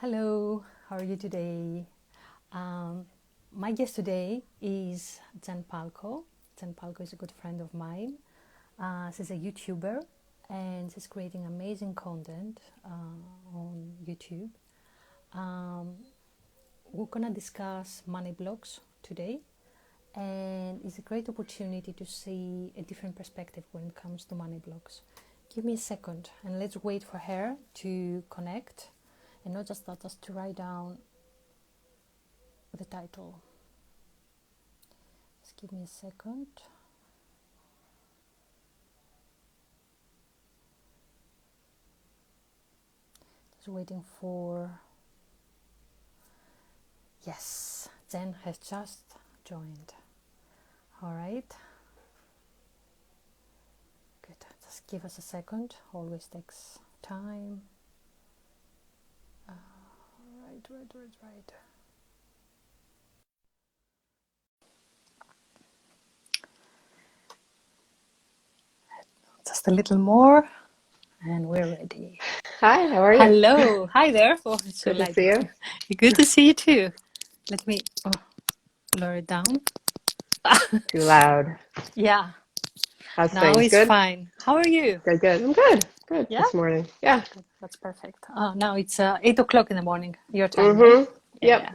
Hello, how are you today? Um, my guest today is Jen Palko. Jen Palko is a good friend of mine. She's a YouTuber and she's creating amazing content on YouTube. Um, we're gonna discuss money blocks today, and it's a great opportunity to see a different perspective when it comes to money blocks. Give me a second and let's wait for her to connect, and not just that, just to write down the title. Just give me a second. Just waiting for. Yes, Jen has just joined. All right. Good. Just give us a second. Always takes time. Right. Just a little more, and we're ready. Hi, how are you? Hello. Hi there. Oh, it's so Good to light. see you. Good to see you too. Let me lower it down. Too loud. Yeah. How's Now things? it's Good? fine. How are you? Good, good. I'm good. Good Yeah. this morning. Yeah. Good. That's perfect. Now it's 8 o'clock in the morning, your time, right? Mm-hmm. Yeah.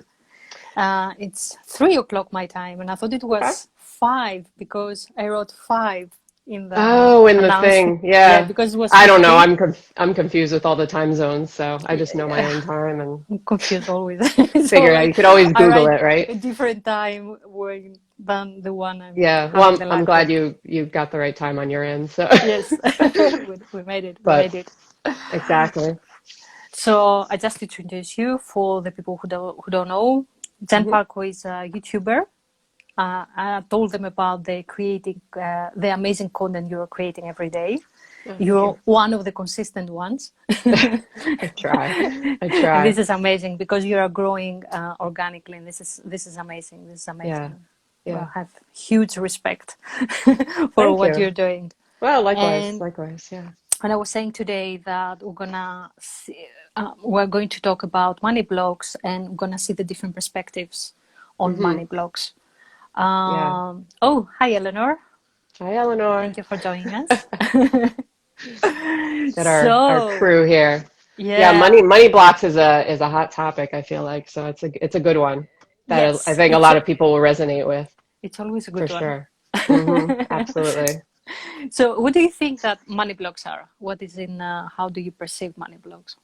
Yep. It's 3 o'clock my time, and I thought it Okay. was five because I wrote five in the Oh, in the announcement. thing. Yeah, Yeah. because it was I don't know. 15. I'm confused with all the time zones, so I just know my Yeah, own time and I'm confused always. So figure out. You could always I Google write it, right? a different time than the one I'm Yeah. Well, having the I'm glad laptop. you got the right time on your end. So, Yes, we made it. We but made it. exactly. So I just need to introduce you for the people who don't know. Jen Hmm. Palko is a YouTuber. I told them about the amazing content you're creating every day. Oh, thank You're you. one of the consistent ones. I try. I And try. this is amazing because you are growing organically, and this is amazing. This is Yeah. amazing. Yeah. Well, I have huge respect for Thank what you. you're doing. Well, likewise. And Likewise. Yeah. and I was saying today that we're going to talk about money blocks, and we're gonna see the different perspectives on Hmm. money blocks. Yeah. Oh, hi, Eleanor. Hi, Eleanor. Thank you for joining us. Got our So, crew here. Yeah, yeah, money blocks is a hot topic, I feel like. So it's a good one that I yes, think a lot of people will resonate with it's always a for good one. sure. Absolutely. So, what do you think that money blocks are? What is how do you perceive money blocks?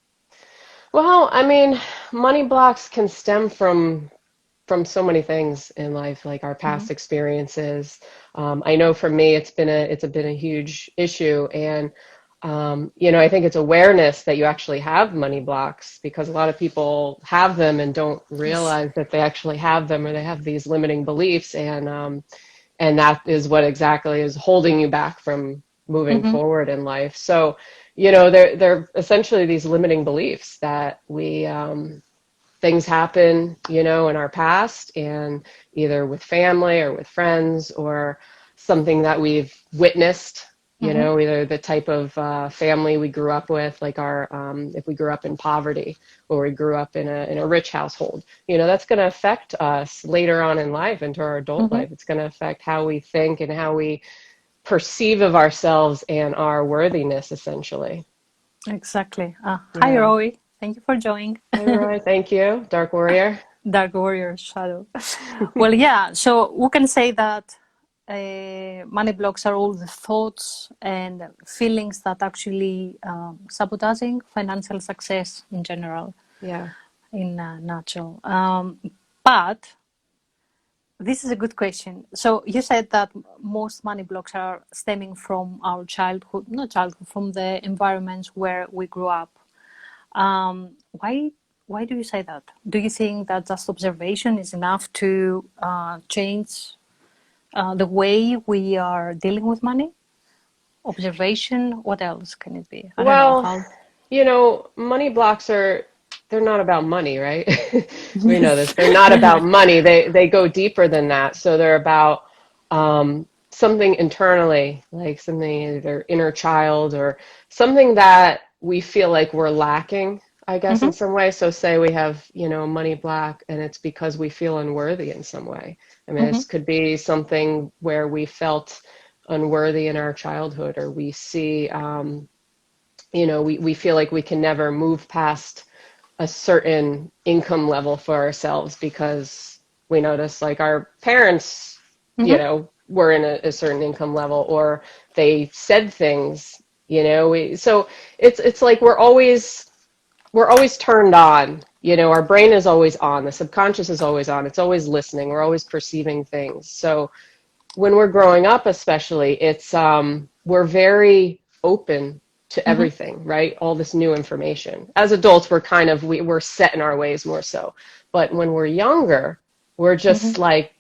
Well, I mean, money blocks can stem from so many things in life, like our Hmm. past experiences. I know for me, it's been a huge issue, and I think it's awareness that you actually have money blocks because a lot of people have them and don't Yes. realize that they actually have them or they have these limiting beliefs, and that is what exactly is holding you back from moving Hmm. forward in life. So, they're essentially these limiting beliefs that we things happen, in our past, and either with family or with friends or something that we've witnessed, Hmm. either the type of family we grew up with, like if we grew up in poverty or we grew up in a rich household, that's going to affect us later on in life into our adult Hmm. life. It's going to affect how we think and how we perceive of ourselves and our worthiness, essentially. Exactly. Hi, Yeah. Roy. Thank you for joining. Hi, Roy. Thank you, Dark Warrior. Dark Warrior Shadow. Well, yeah, so we can say that money blocks are all the thoughts and feelings that actually sabotaging financial success in general, Yeah. in a nutshell. But this is a good question. So you said that most money blocks are stemming from our childhood, not childhood, from the environments where we grew up. Why do you say that? Do you think that just observation is enough to change the way we are dealing with money? Observation. What else can it be? I don't know Well, how. money blocks they're not about money, right? We know this. Yes. They're not about money. They go deeper than that. So they're about something internally, like something either inner child or something that we feel like we're lacking I guess, in Mm-hmm. some way. So say we have, a money block and it's because we feel unworthy in some way. I mean, Mm-hmm. this could be something where we felt unworthy in our childhood, or we see, we feel like we can never move past a certain income level for ourselves because we notice like our parents, Mm-hmm. were in a certain income level, or they said things, so it's like we're always turned on. Our brain is always on. The subconscious is always on. It's always listening. We're always perceiving things. So when we're growing up, especially, it's we're very open to Mm-hmm. everything, right? All this new information. As adults, we're set in our ways more so. But when we're younger, we're Mm-hmm. just like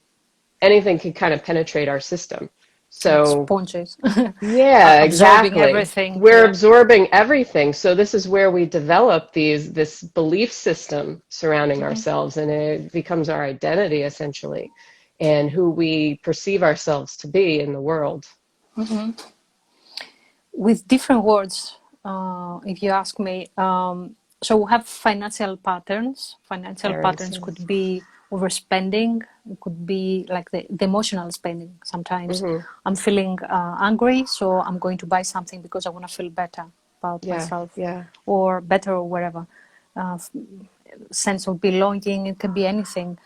anything can kind of penetrate our system. Like So sponges, yeah, absorbing exactly. everything. We're Yeah. absorbing everything. So this is where we develop this belief system surrounding Mm-hmm. ourselves, and it becomes our identity essentially, and who we perceive ourselves to be in the world. Mm-hmm. With different words, if you ask me. So we have financial patterns. Financial Parents, patterns could be overspending. It could be like the emotional spending. Sometimes hmm I'm feeling angry, so I'm going to buy something because I want to feel better about yeah, myself, yeah, or better, or whatever. Uh, Sense of belonging. It can be anything.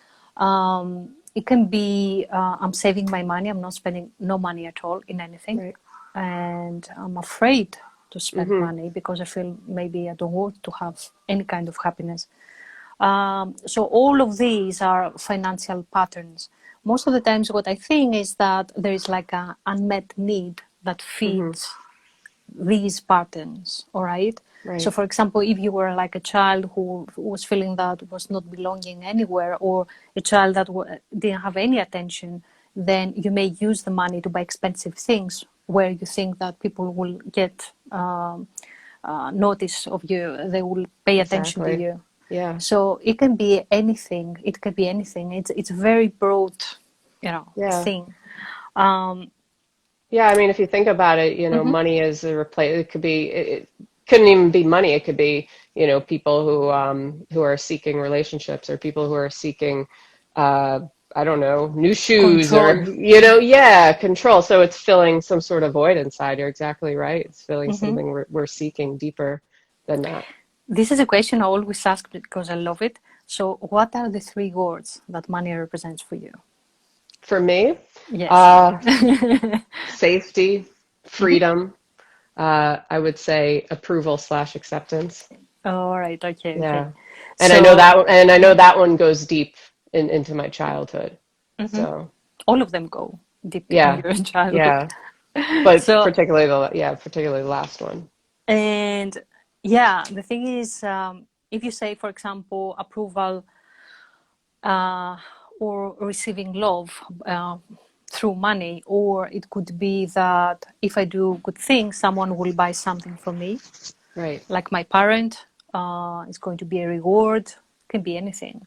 It can be I'm saving my money. I'm not spending no money at all in anything, right. and I'm afraid to spend hmm money because I feel maybe I don't want to have any kind of happiness. So all of these are financial patterns. Most of the times, what I think is that there is like an unmet need that hmm feeds these patterns. All right. So, right, for example, if you were like a child who was feeling that was not belonging anywhere, or a child that didn't have any attention, then you may use the money to buy expensive things where you think that people will get notice of you, they will pay attention to exactly, you. yeah, So it can be anything. It can be anything. It's a very broad, yeah. thing. Um, Yeah, I mean, if you think about it, mhm. money is a replace. It could be. It couldn't even be money. It could be, people who are seeking relationships, or people who are seeking, uh, I don't know, new shoes, or Control. yeah, control. So it's filling some sort of void inside. You're exactly right. It's filling Mhm. something we're seeking deeper than that. This is a question I always ask because I love it. So, what are the three words that money represents for you? For me, Yes. uh, safety, Mhm. freedom. I would say approval/acceptance. All right. Okay. Okay. Yeah. So, And I know that one goes deep into my childhood. mhm, So, all of them go deep in yeah. your childhood. Yeah. But So, particularly the last one. and yeah, the thing is, if you say, for example, approval uh, or receiving love through money, or it could be that if I do good things, someone will buy something for me, Right. like my parent. It's going to be a reward. Can be anything.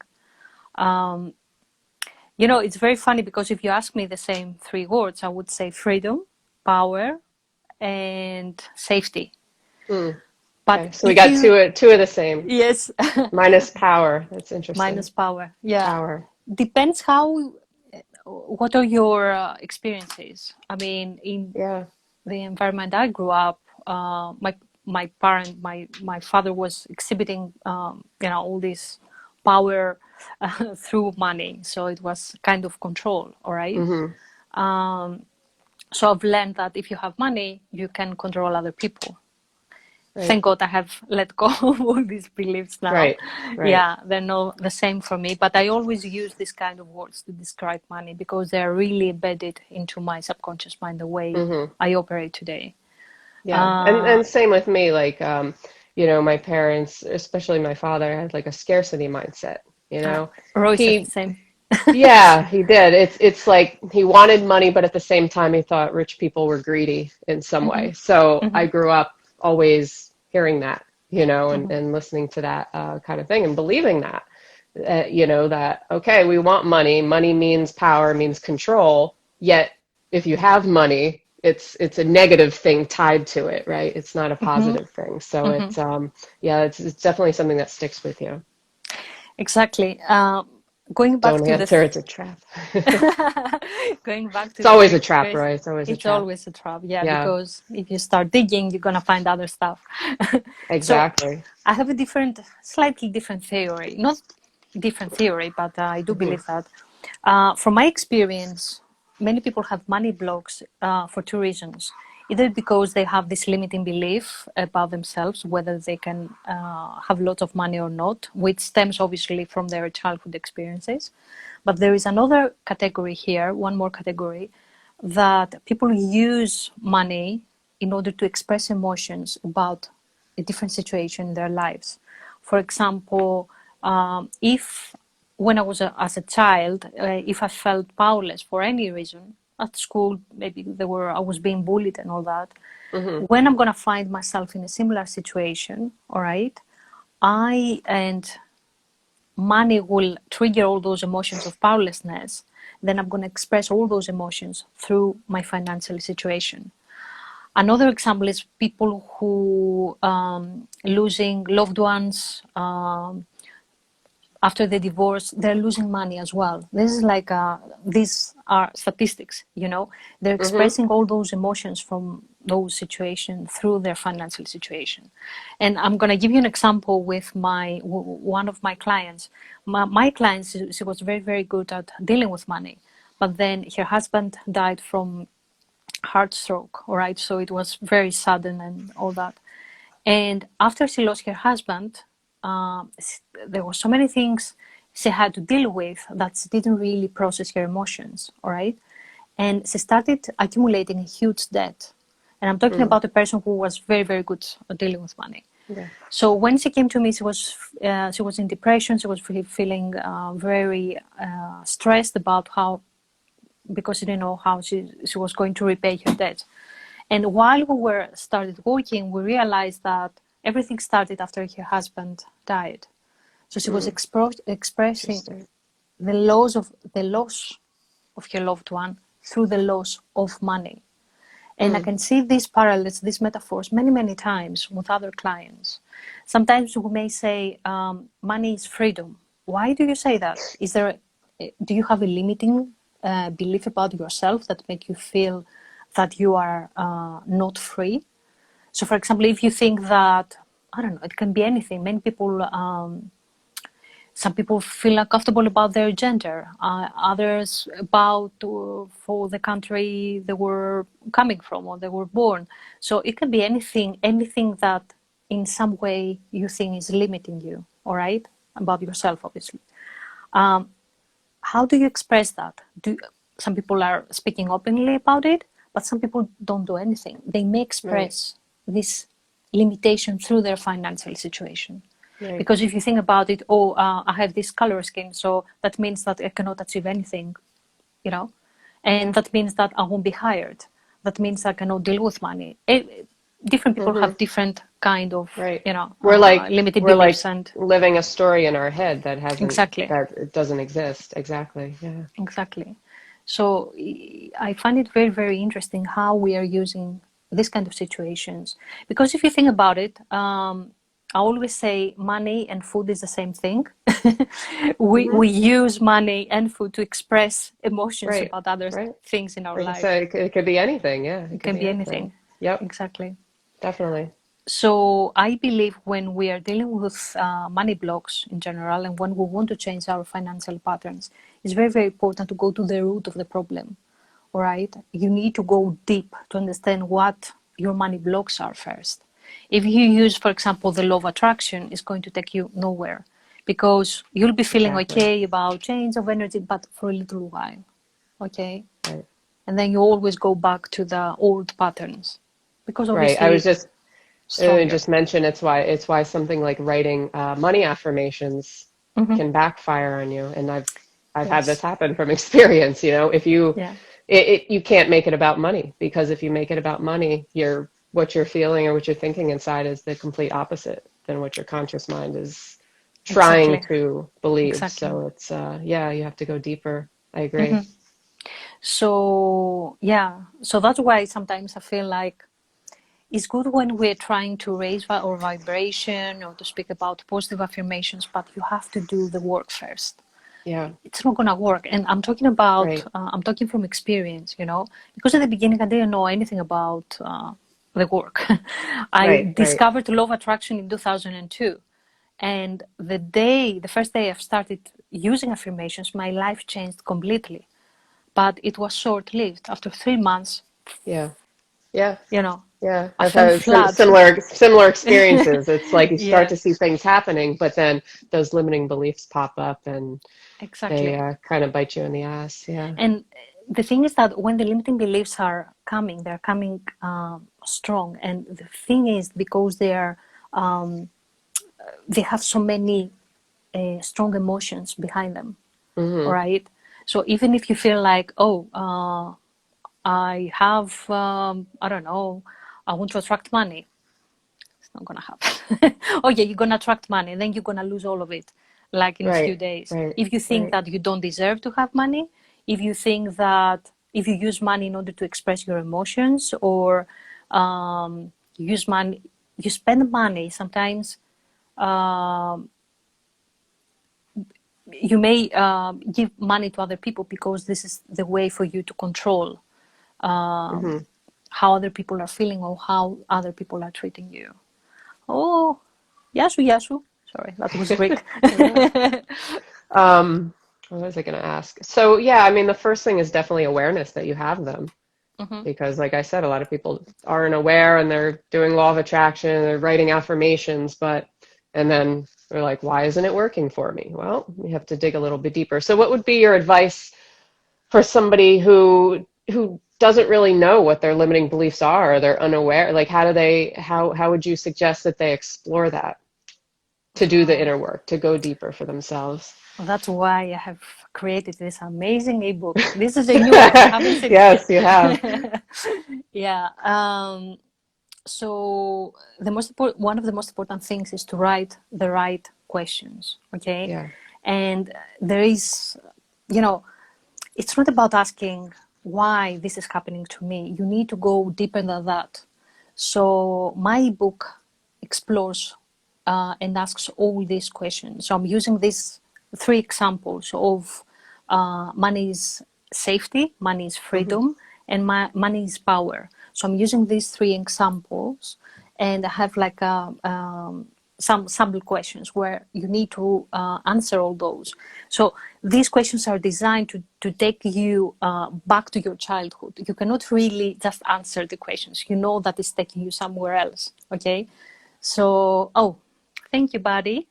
It's very funny because if you ask me the same three words, I would say freedom, power, and safety. Hmm. But Okay. So we if got you, two of the same. yes, Minus power. That's interesting. minus power, yeah, Power. depends how. What are your experiences? I mean, in Yeah. the environment I grew up, my father was exhibiting, all this power through money. So it was kind of control, all right? Mm-hmm. So I've learned that if you have money, you can control other people. Right. Thank God I have let go of all these beliefs now. Right. Right. Yeah, they're not the same for me. But I always use this kind of words to describe money because they're really embedded into my subconscious mind, the way Mm-hmm. I operate today. Yeah. And Uh, and same with me, like my parents, especially my father, had like a scarcity mindset, you uh, know. Royce is the He same. Yeah, he did. It's like he wanted money, but at the same time, he thought rich people were greedy in some Hmm. way. So Hmm. I grew up always hearing that, and, Hmm. and listening to that kind of thing and believing that, that, okay, we want money. Money means power, means control. Yet if you have money, it's a negative thing tied to it, right? It's not a Hmm. positive thing. So Hmm. it's yeah, it's definitely something that sticks with you. Exactly. Going back Don't to the answer, it's a trap. going back to It's the always a first trap, question, Roy. It's always a it's trap. always a trap. Yeah, Yeah, because if you start digging, you're gonna find other stuff. So exactly. I have a different, slightly different theory. Not different theory, but I do Hmm. believe that. From my experience, many people have money blocks for two reasons. Either because they have this limiting belief about themselves, whether they can have lots of money or not, which stems obviously from their childhood experiences. But there is another category here, one more category, that people use money in order to express emotions about a different situation in their lives. For example, if when I was as a child, if I felt powerless for any reason at school, maybe I was being bullied and all that. Hmm. When I'm gonna find myself in a similar situation, all right, I and money will trigger all those emotions of powerlessness. Then I'm gonna express all those emotions through my financial situation. Another example is people who losing loved ones, after the divorce, they're losing money as well. This is like these are statistics. They're Hmm. expressing all those emotions from those situations through their financial situation. And I'm going to give you an example with one of my clients. My client, she was very, very good at dealing with money, but then her husband died from heart stroke. All right, so it was very sudden and all that. And after she lost her husband, there were so many things she had to deal with that she didn't really process her emotions, all right? And she started accumulating a huge debt. And I'm talking Mm. about a person who was very, very good at dealing with money. Yeah. So when she came to me, she was in depression. She was feeling very stressed about how, because she didn't know how she was going to repay her debt. And while we were started working, we realized that everything started after her husband died. So she was Mm. expressing Interesting. the loss of her loved one through the loss of money. And I Mm. can see these parallels, these metaphors, many, many times with other clients. Sometimes we may say, money is freedom. Why do you say that? Do you have a limiting belief about yourself that make you feel that you are not free? So, for example, if you think that, I don't know, it can be anything. Many people, some people feel uncomfortable about their gender, others about for the country they were coming from or they were born. So it can be anything that in some way you think is limiting you, all right, about yourself, obviously. How do you express that? Some people are speaking openly about it, but some people don't do anything. They may Right. express this limitation through their financial situation. Right. Because if you think about it, I have this color scheme, so that means that I cannot achieve anything, you know, and Yeah. that means that I won't be hired. That means I cannot deal with money. Different people Hmm. have different kind of, Right. uh, limited We're like beliefs, and living a story in our head exactly. that it doesn't exist. Exactly. Yeah. Exactly. So I find it very, very interesting how we are using this kind of situations. Because if you think about it, I always say money and food is the same thing. We Hmm. use money and food to express emotions Right. about other Right. things in our Like I life. said, it could be anything. Yeah. It It could can be be anything. anything. Yep. Exactly. Definitely. So I believe when we are dealing with money blocks in general, and when we want to change our financial patterns, it's very, very important to go to the root of the problem. All right, you need to go deep to understand what your money blocks are first. If you use, for example, the law of attraction, it's going to take you nowhere, because you'll be feeling Exactly. okay about change of energy, but for a little while, okay, Right. and then you always go back to the old patterns, because Right. I was obviously stronger. just mention it's why something like writing money affirmations Hmm. can backfire on you. And I've had this Yes. happen from experience. If Yeah. you can't make it about money, because if you make it about money, what you're feeling or what you're thinking inside is the complete opposite than what your conscious mind is trying Exactly. to believe. Exactly. So it's yeah, you have to go deeper. I agree. Hmm. So yeah, so that's why sometimes I feel like it's good when we're trying to raise our vibration or to speak about positive affirmations, but you have to do the work first. Yeah. It's not gonna work. And I'm talking about, Right. I'm talking from experience, you know, because at the beginning I didn't know anything about the work. I Right. Right. discovered law of attraction in 2002. And the first day I've started using affirmations, my life changed completely. But it was short lived. After 3 months, Yeah. Yeah. you know, Yeah. I I've fell had flat. similar experiences. It's like you start to see Yes, things happening, but then those limiting beliefs pop up and they exactly. kind of bite you in the ass. Yeah. And the thing is that when the limiting beliefs are coming, they're coming strong. And the thing is, because they have so many strong emotions behind them. All Hmm. right. So even if you feel like, oh, I have, I don't know, I want to attract money. It's not gonna happen. Oh yeah, you're gonna attract money, then you're gonna lose all of it, like in a few Right. days. Right. If you think Right. that you don't deserve to have money, if you think that if you use money in order to express your emotions, or use money, you spend money. Sometimes you may give money to other people because this is the way for you to control Hmm. how other people are feeling or how other people are treating you. Oh, Yasu, Yasu. Sorry, that was Greek. Yeah. What was I going to ask? So, yeah, I mean, the first thing is definitely awareness that you have them. Hmm. Because, like I said, a lot of people aren't aware and they're doing law of attraction, they're writing affirmations, and then they're like, why isn't it working for me? Well, you have to dig a little bit deeper. So, what would be your advice for somebody who doesn't really know what their limiting beliefs are, or they're unaware? Like, how would you suggest that they explore that to do the Wow. inner work, to go deeper for themselves? That's why I have created this amazing ebook. This is a new one. You haven't seen Yes, you have. it. Yeah. So one of the most important things is to write the right questions. Okay. Yeah. And there is, you know, it's not about asking why this is happening to me. You need to go deeper than that. So my book explores and asks all these questions. So I'm using these three examples of money is safety, money is Hmm. freedom, and money is power. So I'm using these three examples, and I have like some sample questions where you need to answer all those. So these questions are designed to take you back to your childhood. You cannot really just answer the questions. You know that it's taking you somewhere else. Okay. So, oh, thank you, buddy.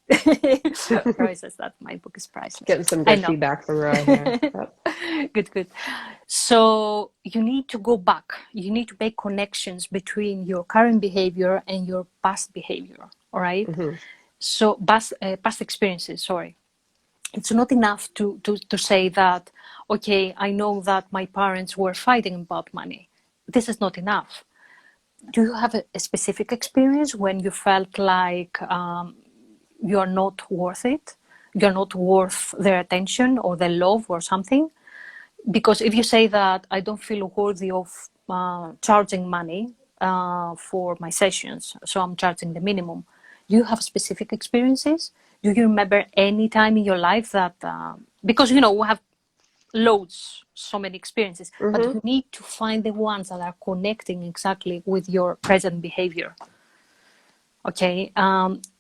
Roy says that my book is priceless. Getting some I good know. feedback from Roy here. Yep. Good, good. So you need to go back. You need to make connections between your current behavior and your past behavior. All right. Hmm. So past experiences. Sorry, it's not enough to say that. Okay, I know that my parents were fighting about money. This is not enough. Do you have a specific experience when you felt like you are not worth it? You're not worth their attention or their love or something? Because if you say that I don't feel worthy of charging money for my sessions, so I'm charging the minimum, do you have specific experiences? Do you remember any time in your life that, because you know we have loads, so many experiences, but Hmm. you need to find the ones that are connecting exactly with your present behavior. Okay.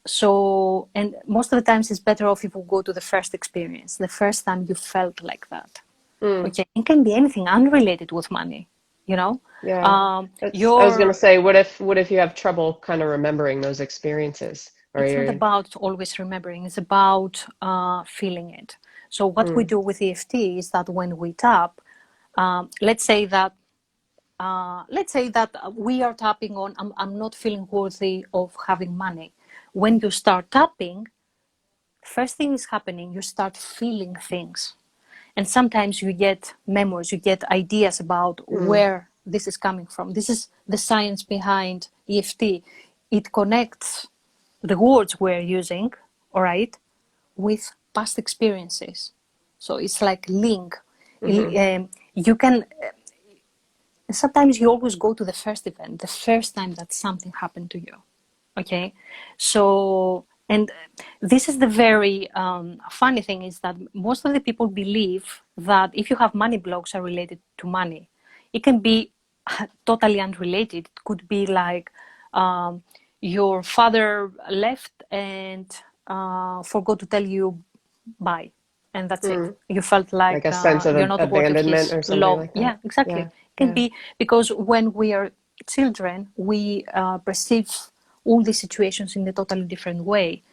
So, and most of the times it's better off if we go to the first experience, the first time you felt like that. Mm. Okay, it can be anything unrelated with money, you know. Yeah. I was gonna Your say, what if you have trouble kind of remembering those experiences, or It's not you're, about always remembering; it's about feeling it. So what we mm, do with EFT is that when we tap, let's say that we are tapping on, I'm not feeling worthy of having money. When you start tapping, first thing is happening, you start feeling things. And sometimes you get memories, you get ideas about mm, where this is coming from. This is the science behind EFT. It connects the words we're using, all right, with past experiences. So it's like link. mm-hmm, You can, sometimes you always go to the first event, the first time that something happened to you. Okay, so, and this is the very funny thing, is that most of the people believe that if you have money blocks are related to money. It can be totally unrelated. It could be like your father left and forgot to tell you bye, and that's it. Mm. You felt Like like a sense of you're not worthy of abandonment his or something love. like that. Yeah, exactly. Yeah. It can Yeah. be because when we are children, we perceive all these situations in a totally different way.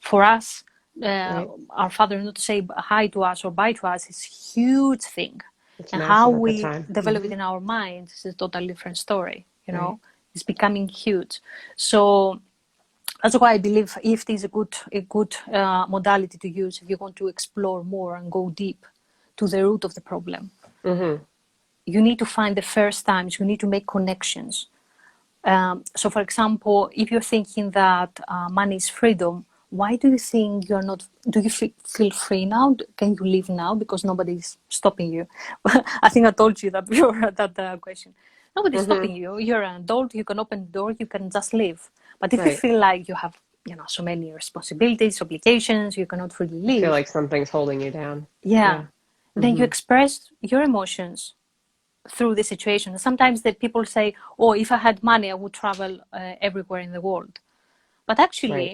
For us, Right. our father not to say hi to us or bye to us is a huge thing. It's And how massive at the we time. develop it Hmm. in our minds is a totally different story, you Right. know. It's becoming huge. So that's why I believe EFT is a good modality to use if you want to explore more and go deep to the root of the problem. Hmm. You need to find the first times, you need to make connections. So, for example, if you're thinking that money is freedom, why do you think you're not? Do you feel free now? Can you leave now because nobody's stopping you? I think I told you that before that question. Nobody's Hmm. stopping you. You're an adult. You can open the door. You can just leave. But if you Right. feel like you have, so many responsibilities, obligations, you cannot really I feel leave. like something's holding you down. Yeah, Yeah. then you Hmm. express your emotions through the situation. Sometimes the people say, "Oh, if I had money, I would travel everywhere in the world." But Right. actually,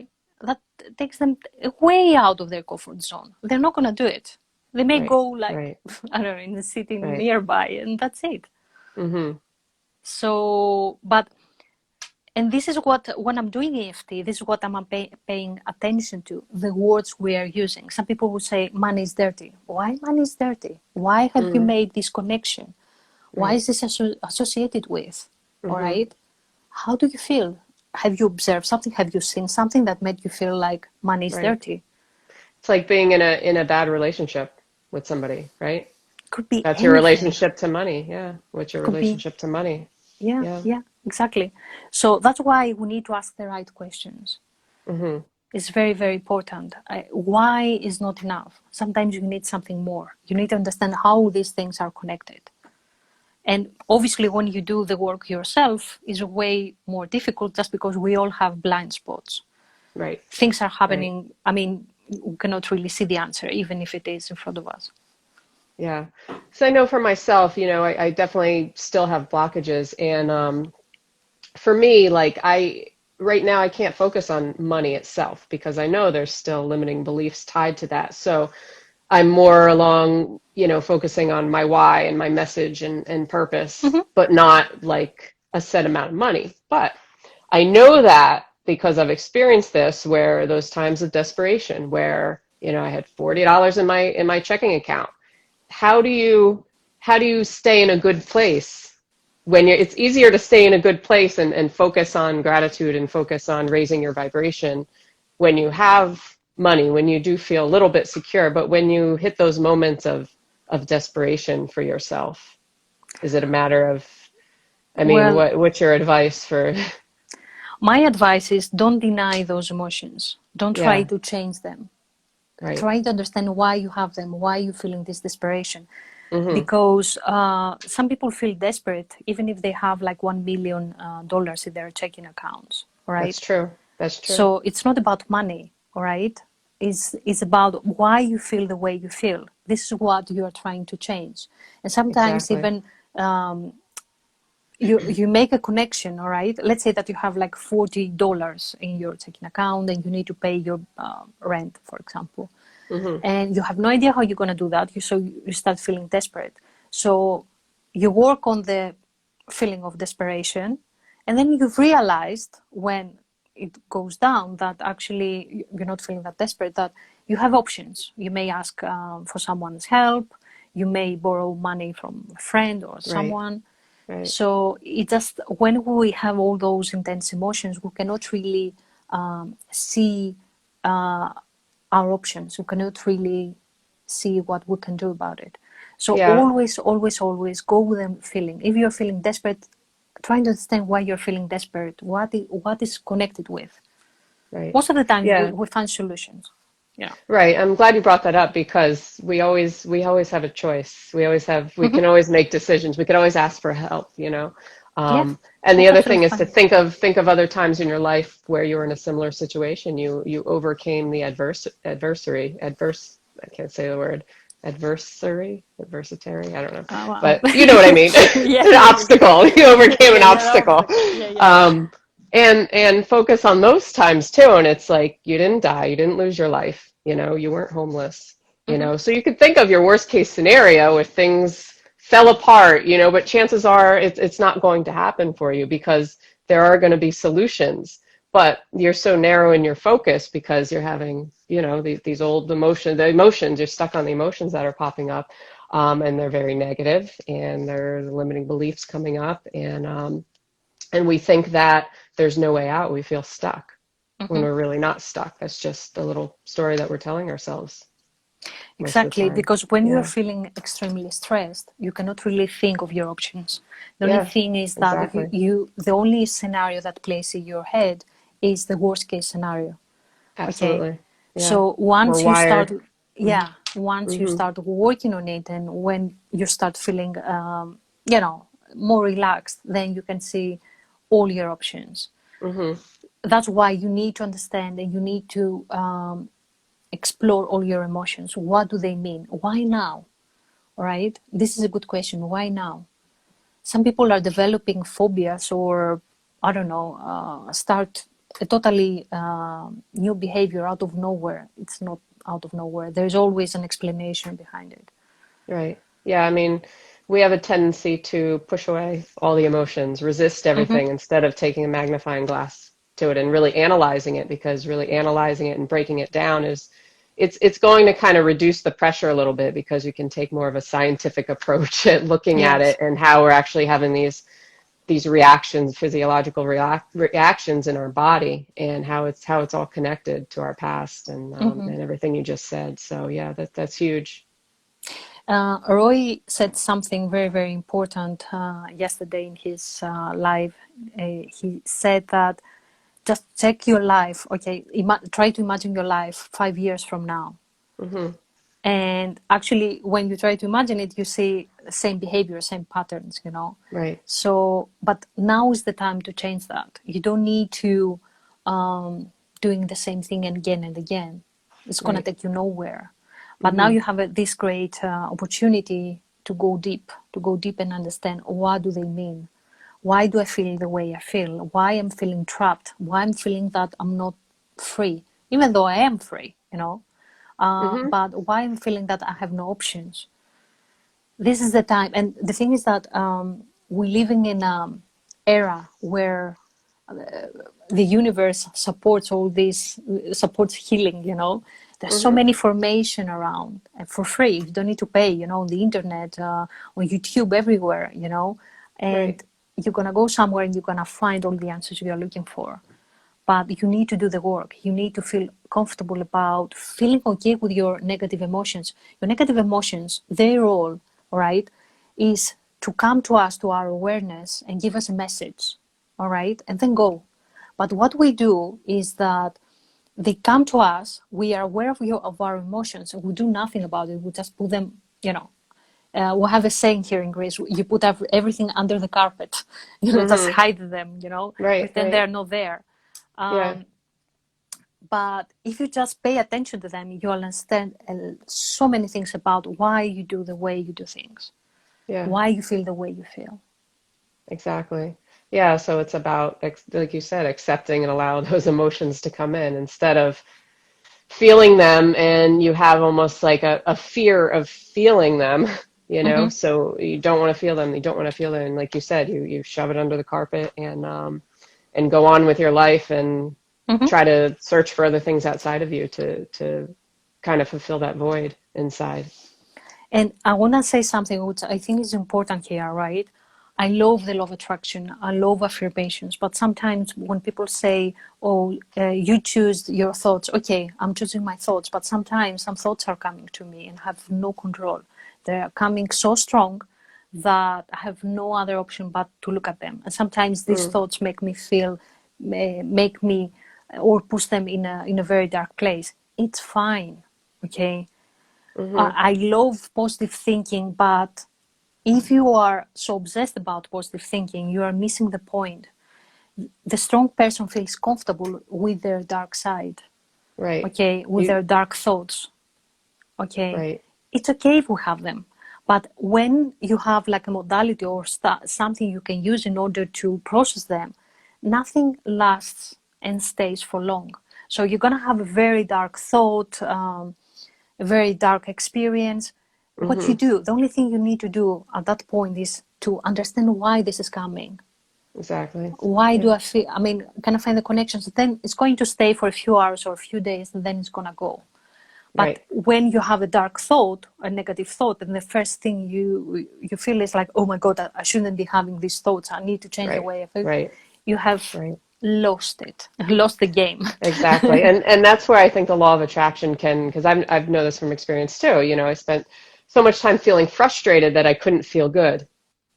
that takes them way out of their comfort zone. They're not going to do it. They may Right. go like, Right. I don't know, in the city Right. nearby, and that's it. Hmm. So, but, and this is what, when I'm doing EFT, this is what I'm paying attention to, the words we are using. Some people will say, money is dirty. Why money is dirty? Why have you Mm. made this connection? Why Right. is this associated with? All Hmm. right. How do you feel? Have you observed something? Have you seen something that made you feel like money is Right. dirty? It's like being in a bad relationship with somebody, right? Could be That's your anything. relationship to money. Yeah. What's your Could be, relationship to money? yeah, Yeah. yeah, exactly. So that's why we need to ask the right questions. Hmm. It's very, very important. Why is not enough. Sometimes you need something more. You need to understand how these things are connected. And obviously, when you do the work yourself, is way more difficult just because we all have blind spots. Right. Things are Right. happening. I mean, we cannot really see the answer, even if it is in front of us. Yeah. So I know for myself, I definitely still have blockages. And for me, like right now, I can't focus on money itself because I know there's still limiting beliefs tied to that. So I'm more along, focusing on my why and my message and purpose, Mm-hmm. but not like a set amount of money. But I know that because I've experienced this where those times of desperation where, I had $40 in my checking account. How do you stay in a good place when it's easier to stay in a good place and focus on gratitude and focus on raising your vibration when you have money, when you do feel a little bit secure, but when you hit those moments of desperation for yourself, is it a matter of, I mean, Well, what's your advice for, my advice is don't deny those emotions. Don't try yeah, to change them. right. Try to understand why you have them, why you're feeling this desperation. Mm-hmm. Because some people feel desperate even if they have like $1 million in their checking accounts, That's right? true. That's true. So it's not about money, all right? It's about why you feel the way you feel. This is what you are trying to change. And sometimes Exactly. even you make a connection, all right? Let's say that you have like $40 in your checking account and you need to pay your rent, for example. Mm-hmm. And you have no idea how you're going to do that. So you start feeling desperate. So you work on the feeling of desperation, and then you've realized when it goes down that actually you're not feeling that desperate, that you have options. You may ask for someone's help. You may borrow money from a friend or Right. someone. Right. So it just, when we have all those intense emotions, we cannot really see our options. We cannot really see what we can do about it. So Yeah. always, always, always go with the feeling. If you're feeling desperate, try to understand why you're feeling desperate. What is connected with. Right. Most of the time, Yeah. we find solutions. Yeah. Right. I'm glad you brought that up because we always have a choice. We Hmm. can always make decisions. We can always ask for help, you know. Yeah, And the that's other thing absolutely is to fine. think of other times in your life where you were in a similar situation. You overcame the adverse, I can't say the word, adversary, I don't know. Wow. But you know what I mean. Yeah, An yeah, yeah, obstacle. You yeah, overcame yeah, an yeah. The obstacle. obstacle. Yeah, yeah, yeah. Um, and focus on those times too. And it's like you didn't die, you didn't lose your life, you weren't homeless, Hmm. So you could think of your worst case scenario if things fell apart, but chances are it's not going to happen for you because there are going to be solutions. But you're so narrow in your focus because you're having, these old emotions, you're stuck on the emotions that are popping up. And they're very negative and there are limiting beliefs coming up. And we think that there's no way out. We feel stuck when Hmm. we're really not stuck. That's just a little story that we're telling ourselves most of the Exactly, time. because when you're Yeah. feeling extremely stressed, you cannot really think of your options. The only Yeah, thing is that exactly. the only scenario that plays in your head is the worst case scenario. Okay, Absolutely. Yeah. so We're once you start, wired. yeah, once you Mm-hmm. start working on it, and when you start feeling, you know, more relaxed, then you can see all your options. Mm-hmm. That's why you need to understand and you need to explore all your emotions. What do they mean? Why now? Right? This is a good question. Why now? Some people are developing phobias or, I don't know, start a totally new behavior out of nowhere. It's not out of nowhere. There's always an explanation behind it. Right. Yeah, I mean, we have a tendency to push away all the emotions, resist Hmm. everything instead of taking a magnifying glass to it and really analyzing it, because really analyzing it and breaking it down is it's going to kind of reduce the pressure a little bit because you can take more of a scientific approach at looking at it Yes. and how we're actually having these reactions, physiological reactions in our body and how it's all connected to our past Hmm. and everything you just said. So yeah, that's huge. Roy said something very, very important yesterday in his live. He said that just check your life. Okay, try to imagine your life 5 years from now. Hmm. And actually, when you try to imagine it, you see the same behavior, same patterns, Right. So, but now is the time to change that. You don't need to doing the same thing again and again. It's going to Right. take you nowhere. But now Hmm. you have this great opportunity to go deep and understand what do they mean. Why do I feel the way I feel? Why I'm feeling trapped? Why I'm feeling that I'm not free, even though I am free. Hmm. But why I'm feeling that I have no options. This is the time, and the thing is that we're living in an era where the universe supports all this, supports healing. There's so Hmm. many information around and for free. You don't need to pay. On the internet, on YouTube, everywhere. And Right. you're gonna go somewhere and you're gonna find all the answers you're looking for. But you need to do the work. You need to feel comfortable about feeling okay with your negative emotions. Your negative emotions, their role, right, is to come to us, to our awareness, and give us a message, all right, and then go. But what we do is that they come to us, we are aware of our emotions, and we do nothing about it. We just put them. We have a saying here in Greece: you put everything under the carpet, just Hmm. hide them, Right. pretend Right. they're not there. Yeah. Um, but if you just pay attention to them, you'll understand so many things about why you do the way you do things, Yeah. why you feel the way you feel. Exactly. Yeah. So it's about, like you said, accepting and allow those emotions to come in instead of feeling them, and you have almost like a fear of feeling them, Hmm. so you don't want to feel them, you don't want to feel them, and like you said, you shove it under the carpet and go on with your life and Hmm. try to search for other things outside of you to kind of fulfill that void inside. And I want to say something which I think is important here, right? I love the law of attraction. I love affirmations. But sometimes when people say, oh, you choose your thoughts, okay, I'm choosing my thoughts. But sometimes some thoughts are coming to me and have no control. They're coming so strong that I have no other option but to look at them. And sometimes these Mm, thoughts make me feel, make me, or push them in a very dark place. it's fine. Okay. Mm-hmm. I love positive thinking, but if you are so obsessed about positive thinking, you are missing the point. The strong person feels comfortable with their dark side, Right. okay, with You their dark thoughts, okay. right. It's okay if we have them, but when you have like a modality or something you can use in order to process them, nothing lasts and stays for long. So you're gonna have a very dark thought, a very dark experience. What you Mm-hmm. do, the only thing you need to do at that point is to understand why this is coming. Exactly. Why do Yeah. I feel, I mean, can I find the connections? Then it's going to stay for a few hours or a few days, and then it's gonna go. But Right. when you have a dark thought, a negative thought, and the first thing you feel is like, oh my God, I shouldn't be having these thoughts. I need to change the Right. way I feel. Right. You have Right. lost it, lost the game. Exactly. And that's where I think the law of attraction can, because I've know this from experience too. You know, I spent so much time feeling frustrated that I couldn't feel good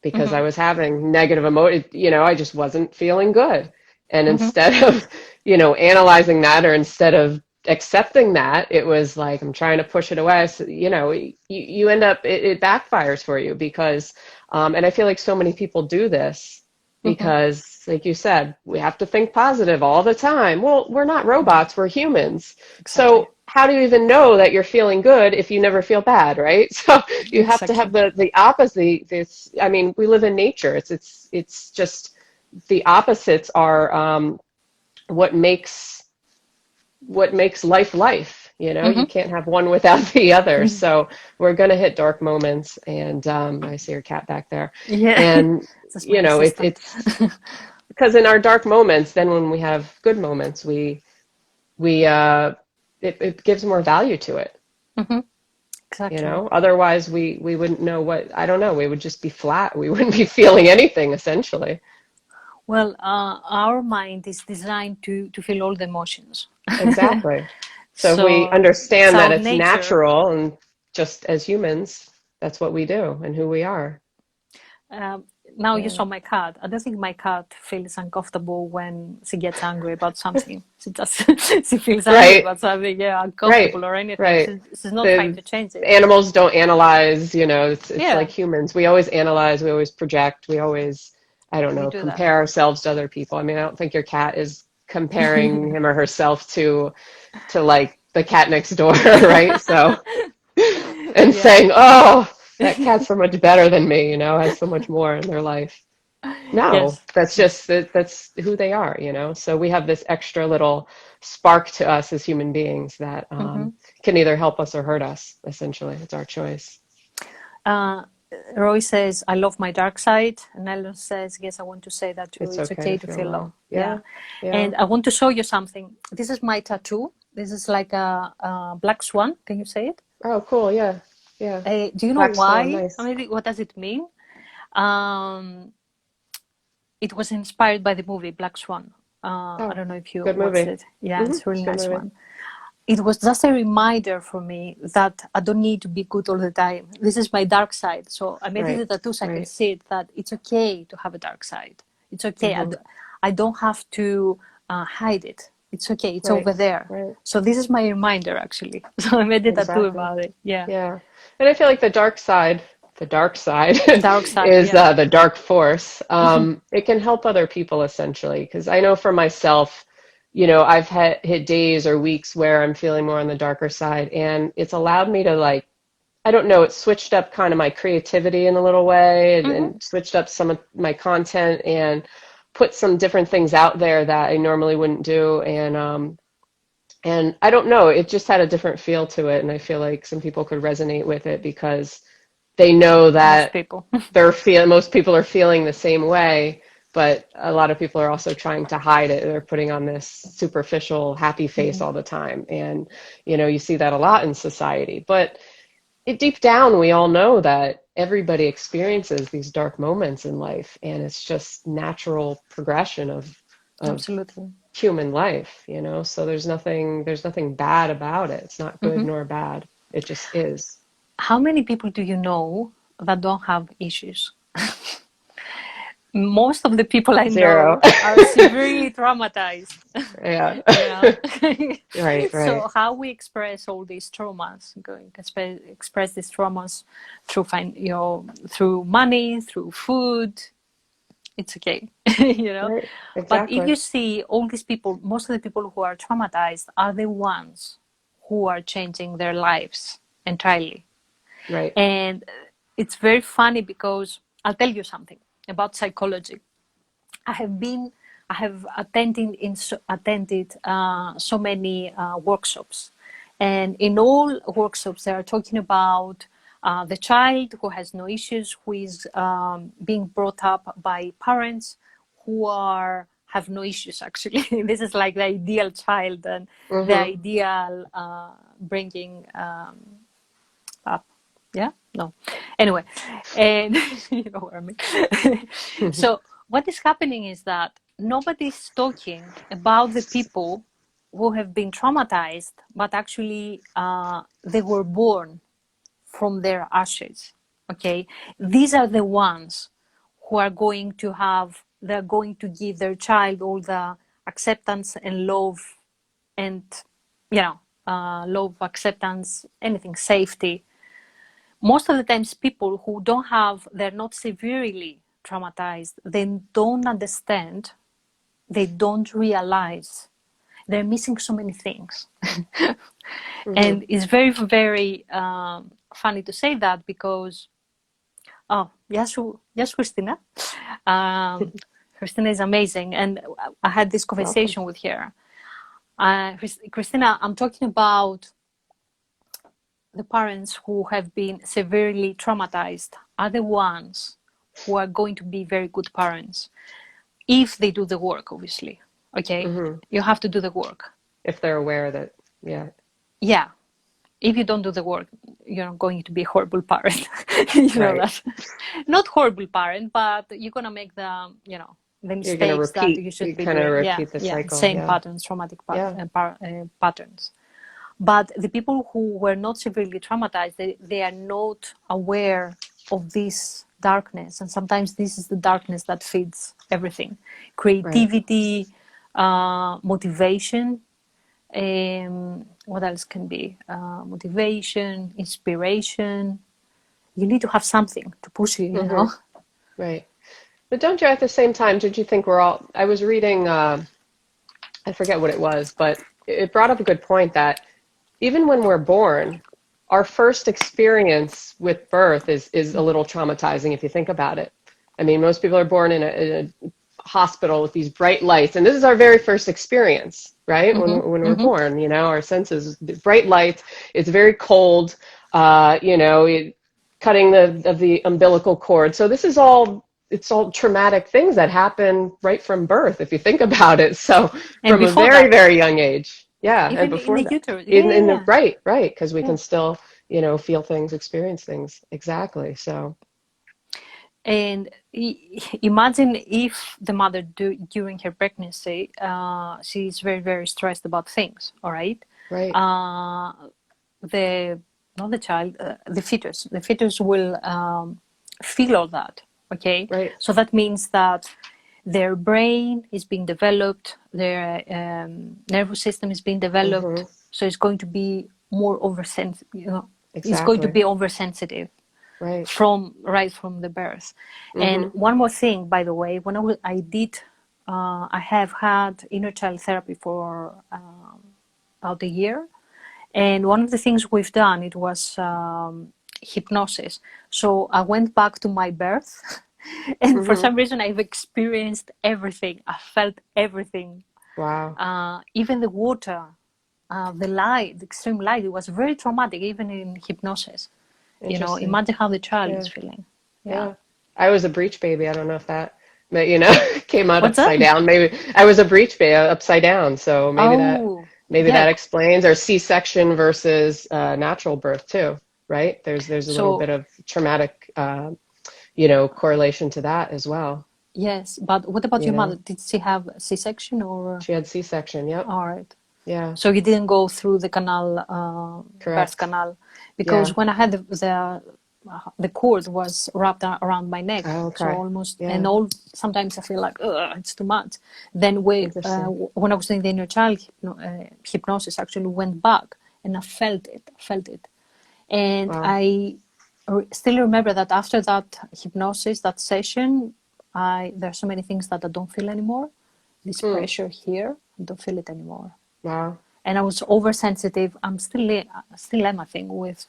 because I Hmm. was having negative emotion. You know, I just wasn't feeling good. And Hmm. instead of, analyzing that, or instead of accepting that, it was like I'm trying to push it away. So, you end up, it backfires for you because, and I feel like so many people do this Hmm. because, like you said, we have to think positive all the time. Well, we're not Yeah, robots, we're humans. exactly. So how do you even know that you're feeling good if you never feel bad, right? So you have to have Exactly. the opposite. This, I mean, we live in nature. It's just the opposites are what makes life life. You Hmm. can't have one without the other. So we're going to hit dark moments, and I see your cat back there, Yeah, and that's my assistant. it's because in our dark moments, then when we have good moments, we it gives more value to it. Hmm. Exactly. Otherwise we wouldn't know what, I don't know, we would just be flat. We wouldn't be feeling anything essentially. Well, our mind is designed to feel all the emotions. Exactly. So if we So it's understand that our it's nature. natural, and just as humans, that's what we do and who we are. Um, Now you Yeah. saw my cat. I don't think my cat feels uncomfortable when she gets angry about something. She just she feels angry Right. about something, yeah, Right. uncomfortable or anything. Right. She's not trying The to change it. animals don't analyze, it's like Yeah, humans. We always analyze, we always project, we always, I don't we know, do that. compare ourselves to other people. I mean, I don't think your cat is comparing him or herself to like the cat next door, right? So, and Yeah. saying, "Oh, that cat's so much better than me," has so much more in their life. No, Yes. that's Yes. just that's who they are. So we have this extra little spark to us as human beings that Hmm. can either help us or hurt us, essentially. It's our choice. Uh, Roy says, I love my dark side. And Ellen says, yes, I want to say that too. It's It's okay to okay to feel feel low. low. Yeah. Yeah, yeah. And I want to show you something. This is my tattoo. This is like a black swan. Can you say it? Oh, cool. Yeah, yeah. Do you know Black Swan, why? I nice. mean, what does it mean? Um, it was inspired by the movie Black Swan. I Oh, don't know if you good watched movie. it. Yeah, it's a It's really a good nice movie. one. It was just a reminder for me that I don't need to be good all the time. This is my dark side. So I made it Right, a tattoo so I can right. see it, that it's okay to have a dark side. It's okay. Hmm. I don't have to hide it. It's okay. It's Right, over there. right. So this is my reminder, actually. So I made a tattoo Exactly. about it. Yeah. Yeah. And I feel like the dark side Dark side. is Yeah. the dark force. It can help other people essentially, because I know for myself, I've hit days or weeks where I'm feeling more on the darker side, and it's allowed me to, like, I don't know, it switched up kind of my creativity in a little way, and, Hmm. and switched up some of my content, and put some different things out there that I normally wouldn't do. And I don't know, it just had a different feel to it. And I feel like some people could resonate with it because they know Most that people. most people are feeling the same way, but a lot of people are also trying to hide it. They're putting on this superficial happy face Hmm. all the time. And, you see that a lot in society. But deep down, we all know that everybody experiences these dark moments in life, and it's just natural progression of Absolutely. human life. So there's nothing bad about it. It's not good Hmm. nor bad. It just is. How many people do you know that don't have issues? most of the people I Zero. know are severely traumatized. Yeah. You know. Right, right, So how we express all these traumas, going to express these traumas through through money, through food, it's okay. You know. right. But if Exactly. you see all these people, most of the people who are traumatized are the ones who are changing their lives entirely. Right. And it's very funny because I'll tell you something about psychology. I have been, I have attended so many workshops, and in all workshops they are talking about the child who has no issues, who is being brought up by parents who have no issues. Actually, this is like the ideal child and the Mm-hmm. ideal bringing up. Yeah, no. Anyway, and you know what I mean. So what is happening is that nobody's talking about the people who have been traumatized, but actually they were born from their ashes. Okay, these are the ones who are going to have. They're going to give their child all the acceptance and love, and love, acceptance, anything, safety. Most of the times people who they're not severely traumatized, they don't understand, they don't realize they're missing so many things. Mm-hmm. And it's very, very funny to say that because, oh, yes, Christina. Um, Christina is amazing. And I had this Welcome. conversation with her. Christina, I'm talking about the parents who have been severely traumatized are the ones who are going to be very good parents if they do the work, obviously. Okay, Mm-hmm. you have to do the work. If they're aware that, yeah. Yeah, if you don't do the work, you're going to be a horrible parent. You know Right. that. Not horrible parent, but you're gonna make the You're gonna mistakes that repeat. you You should be kind of doing. Yeah, repeat the yeah, cycle. same Yeah. patterns, traumatic Yeah. patterns. But the people who were not severely traumatized, they are not aware of this darkness. And sometimes this is the darkness that feeds everything. Right. Creativity, motivation, what else can be? Motivation, inspiration. You need to have something to push you, you Mm-hmm. know? Right. But don't you at the same time, did you think I was reading, I forget what it was, but it brought up a good point that even when we're born, our first experience with birth is a little traumatizing if you think about it. I mean, most people are born in a hospital with these bright lights, and this is our very first experience, right? Mm-hmm, When we're mm-hmm. born, our senses, bright lights. It's very cold, cutting the umbilical cord. So this is all. It's all traumatic things that happen right from birth, if you think about it. So And from a before very, that, very young age. Yeah, and even in before the that, uterus. Yeah, in yeah, the yeah. right, because we Yeah. can still, feel things, experience things. Exactly. So, And imagine if the mother during her pregnancy, she's very, very stressed about things, all right? right, Uh, the not the child, the fetus will feel all that, okay? right. So that means that their brain is being developed, their nervous system is being developed, Mm-hmm. so it's going to be more oversensitive, it's going to Exactly. be oversensitive Right. from right from the birth. And Mm-hmm. one more thing, by the way, when I have had inner child therapy for about a year, and one of the things we've done it was hypnosis. So I went back to my birth, and for Mm-hmm. some reason I've experienced everything. I felt everything, Wow. even the water, the light, the extreme light. It was very traumatic, even in hypnosis. Interesting. Imagine how the child is Yeah. feeling. Yeah. Yeah. I was a breech baby. I don't know if that, but came out What's that? upside down. Maybe I was a breech baby upside down. So Oh, maybe yeah. that explains, or C-section versus natural birth too, right? There's a little bit So, of traumatic, correlation to that as well. yes. But what about You your mother? know, Did she have C-section or? she had C-section. Yep. All right. Yeah. So you didn't go through the canal, birth Correct. canal, Yeah. because when I had the the cord was wrapped around my neck, Oh, so okay. almost, and Yeah. all, sometimes I feel like, ugh, it's too much. Then Interesting. when I was doing the inner child hypnosis, actually went back and I felt it. And Wow. I still remember that after that hypnosis, that session, there's so many things that I don't feel anymore. This pressure here, I don't feel it anymore. Wow. And I was oversensitive. I'm still am, I think, with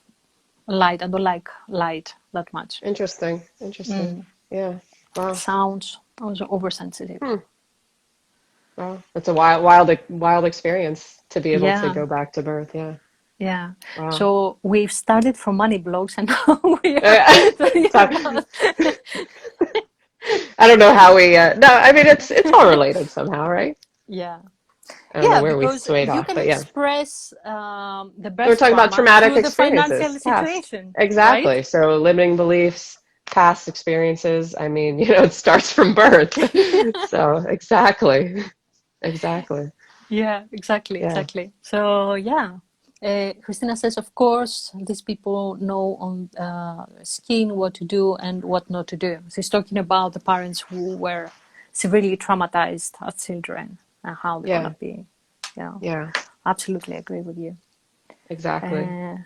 light. I don't like light that much. Interesting. Interesting. Yeah. Wow. Sounds. I was oversensitive. Hmm. Wow. It's a wild experience to be able to Yeah, go back to birth. Yeah. yeah. Wow. So we've started from money blocks, and now we are talking So, about. I don't know how we. No, I mean it's all related somehow, right? Yeah, I don't know yeah, where we because swayed you off, can but yeah. express the So we're birth talking about trauma traumatic through the experiences, financial past. situation, right? Exactly. So limiting beliefs, past experiences. I mean, it starts from birth. So exactly. Exactly. Yeah, exactly, Yeah. exactly. So yeah, Christina says, of course, these people know on skin what to do and what not to do. She's talking about the parents who were severely traumatized as children and how they're Yeah. gonna be. Yeah, Yeah. absolutely agree with you. Exactly. Uh,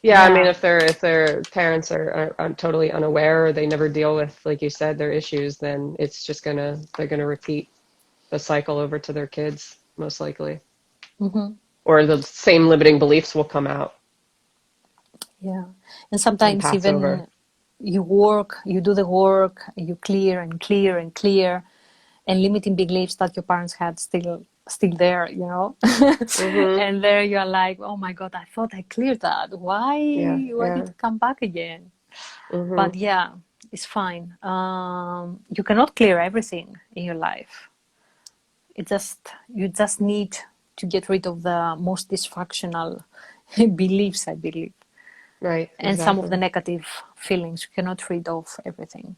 Yeah, I mean, yeah, if their parents are totally unaware or they never deal with, like you said, their issues, then it's just they're gonna repeat the cycle over to their kids, most likely. hmm, Or the same limiting beliefs will come out yeah, and and sometimes pass over. even you do the work, you clear and clear and clear, and limiting beliefs that your parents had still there, Mm-hmm. and there you're like, oh my god, I thought I cleared that, Yeah, why did yeah. it come back again? Mm-hmm. But yeah, it's fine. You cannot clear everything in your life. You just need to get rid of the most dysfunctional beliefs, I believe, Right, and some of the exactly. negative feelings. You cannot rid of everything.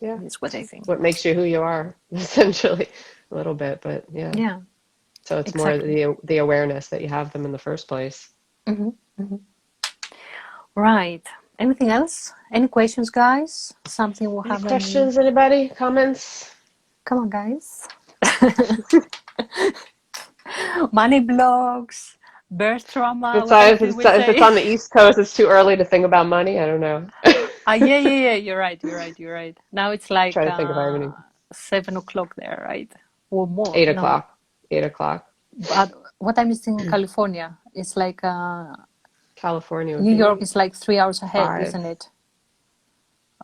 Yeah. Is what I think. What makes you who you are, essentially, a little bit, but yeah. Yeah, So it's more exactly. the awareness that you have them in the first place. Hmm, hmm. Right. Anything else? Any questions, guys? Something we Any haven't. questions, anybody? Comments? Come on, guys. Money blocks, birth trauma, If whatever we it's say. on the East Coast, it's too early to think about money. I don't know. Yeah, yeah, yeah. You're right. You're right. You're right. Now it's like Try to think if I have any. 7 o'clock there, right? Or more. Eight No. o'clock. 8 o'clock. But what time is in California? It's like California would New York be is like 3 hours ahead, 5. isn't it?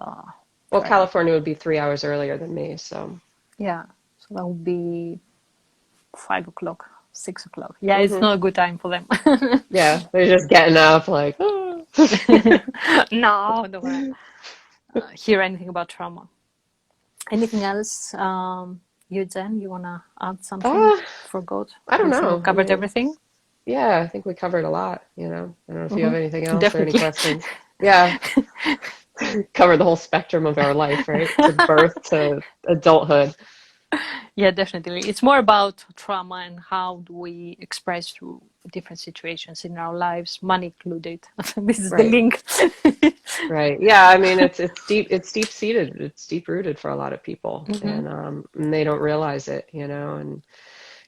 Uh, Well, right. California would be 3 hours earlier than me, so. Yeah. So that would be 5 o'clock, 6 o'clock. Yeah, it's Hmm. not a good time for them. Yeah, they're just getting up like, No, don't wanna hear anything about trauma. Anything else, you Jen? You wanna add something? uh, Forgot. I Do don't you think we know. I covered mean, everything? yeah, I think we covered a lot. I don't know if you have anything else or any Definitely. questions. Yeah, covered the whole spectrum of our life, right? To birth to adulthood. Yeah, definitely. It's more about trauma and how do we express through different situations in our lives, money included. This is the Right. link. Right. Yeah, I mean it's deep seated. It's deep rooted for a lot of people Hmm, and they don't realize it. And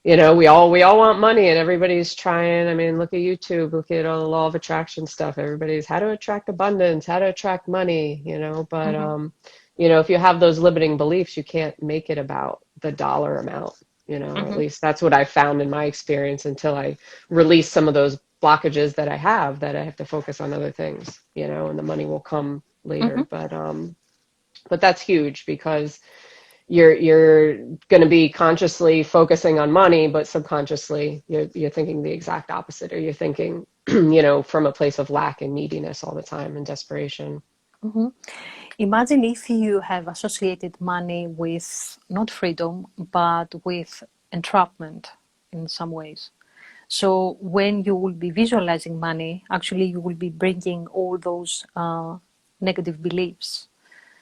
we all want money and everybody's trying. I mean, look at YouTube, look at all the law of attraction stuff. Everybody's how to attract abundance, how to attract money, but hmm, if you have those limiting beliefs, you can't make it about the dollar amount, at hmm, least that's what I found in my experience until I release some of those blockages that I have that I have to focus on other things, and the money will come hmm. later. But that's huge because you're going to be consciously focusing on money, but subconsciously you're thinking the exact opposite, or you're thinking, from a place of lack and neediness all the time and desperation. Hmm. Imagine if you have associated money with not freedom, but with entrapment in some ways. So when you will be visualizing money, actually you will be bringing all those negative beliefs,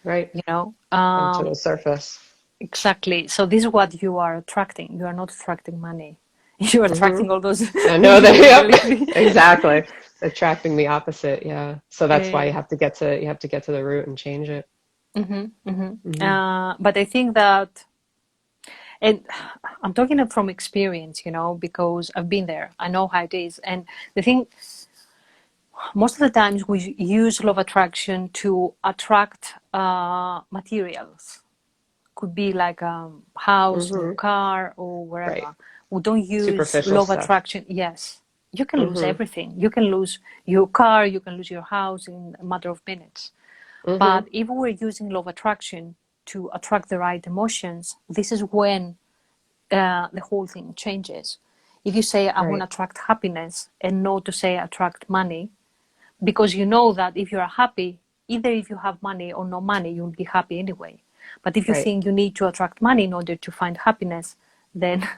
Right. you know. Onto the surface. Exactly. So this is what you are attracting. You are not attracting money. You are Hmm. attracting all those I know that. limiting Yep. beliefs. Exactly. attracting the opposite. Yeah. So that's why Uh, you have to get to the root and change it. Hmm. but I think that, and I'm talking it from experience, because I've been there. I know how it is. And the thing, most of the times we use law of attraction to attract materials. Could be like a house, new Hmm. car, or Right. wherever. We don't use Superficial law of stuff. attraction. Yes, you can lose Hmm. everything. You can lose your car, you can lose your house in a matter of minutes. Hmm. But if we're using law of attraction to attract the right emotions, this is when the whole thing changes. If you say, I want to Right. attract happiness, and not to say attract money, because you know that if you are happy, either if you have money or no money, you'll be happy anyway. But if you Right. think you need to attract money in order to find happiness, then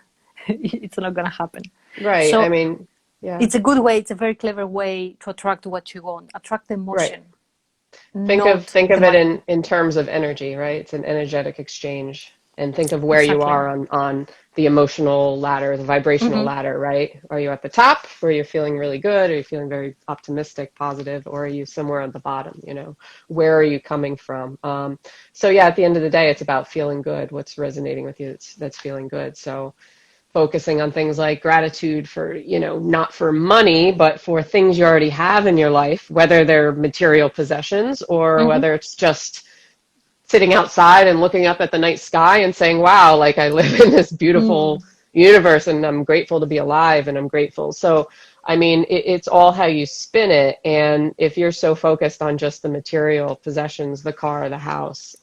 it's not going to happen. Right. I So mean, yeah. it's a good way, it's a very clever way to attract what you want, attract the Right. emotion, not Think the of it money. in terms of energy, right? It's an energetic exchange. And think of where you Exactly. are on the emotional ladder, the vibrational Hmm. ladder, right? Are you at the top where you're feeling really good? Are you feeling very optimistic, positive? Or are you somewhere at the bottom, Where are you coming from? So yeah, at the end of the day, it's about feeling good. What's resonating with you that's feeling good. So focusing on things like gratitude for, not for money, but for things you already have in your life, whether they're material possessions or Hmm. whether it's just sitting outside and looking up at the night sky and saying, wow, like I live in this beautiful Mm. universe and I'm grateful to be alive and I'm grateful. So, I mean, it's all how you spin it. And if you're so focused on just the material possessions, the car, the house,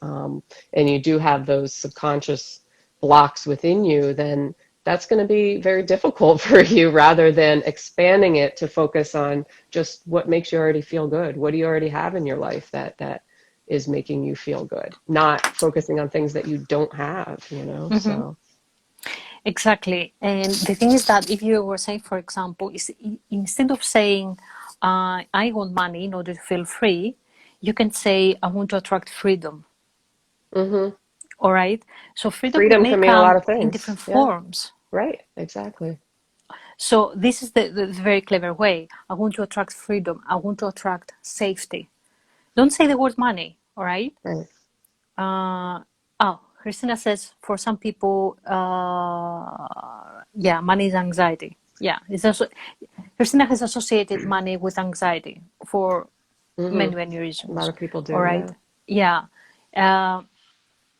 and you do have those subconscious blocks within you, then that's going to be very difficult for you rather than expanding it to focus on just what makes you already feel good. What do you already have in your life that is making you feel good, not focusing on things that you don't have. Hmm. So, Exactly. And the thing is that if you were saying, for example, instead of saying, I want money in order to feel free, you can say, I want to attract freedom. hmm, All right. So freedom freedom may can mean a lot come of in things. different Yeah, forms. right, exactly. So this is the very clever way. I want to attract freedom. I want to attract safety. Don't say the word money. All right. Right. Oh, Christina says for some people, yeah, money is anxiety. Yeah, it's also Christina has associated money with anxiety for Hmm. many A lot reasons. of people All do. right. Yeah. Yeah. Uh,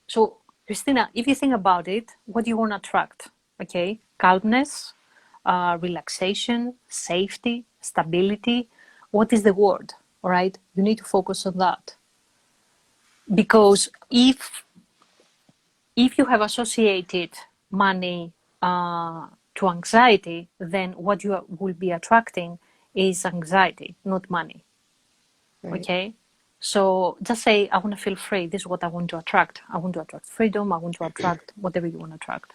so, Christina, if you think about it, what do you want to attract? Okay. Calmness, relaxation, safety, stability. What is the word? All right. You need to focus on that. Because if you have associated money to anxiety, then what you will be attracting is anxiety, not money. Right. Okay? So just say, I want to feel free. This is what I want to attract. I want to attract freedom. I want to attract whatever you want to attract.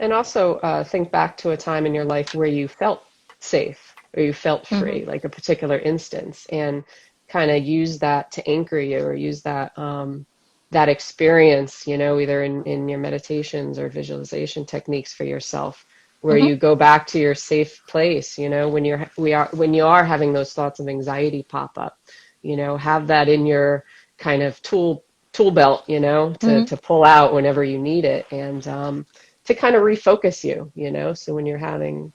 And also think back to a time in your life where you felt safe or you felt Mm-hmm. free, like a particular instance, and kind of use that to anchor you or use that experience, either in your meditations or visualization techniques for yourself, where Mm-hmm. you go back to your safe place, when you are having those thoughts of anxiety pop up, have that in your kind of tool belt, to Mm-hmm. to pull out whenever you need it, and to kind of refocus you. So when you're having,